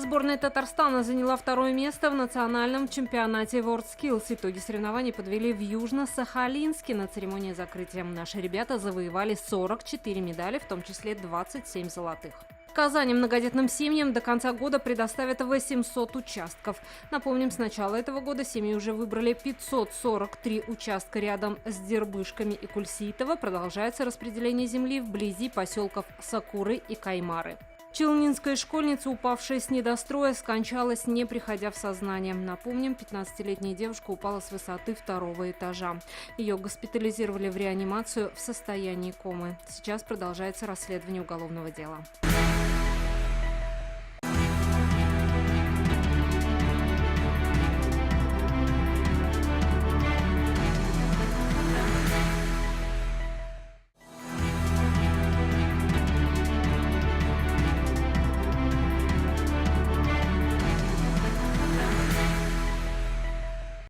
Сборная Татарстана заняла второе место в национальном чемпионате WorldSkills. Итоги соревнований подвели в Южно-Сахалинске. На церемонии закрытия наши ребята завоевали 44 медали, в том числе 27 золотых. В Казани многодетным семьям до конца года предоставят 800 участков. Напомним, с начала этого года семьи уже выбрали 543 участка рядом с Дербышками и Кульсиитово. Продолжается распределение земли вблизи поселков Сакуры и Каймары. Челнинская школьница, упавшая с недостроя, скончалась, не приходя в сознание. Напомним, 15-летняя девушка упала с высоты второго этажа. Ее госпитализировали в реанимацию в состоянии комы. Сейчас продолжается расследование уголовного дела.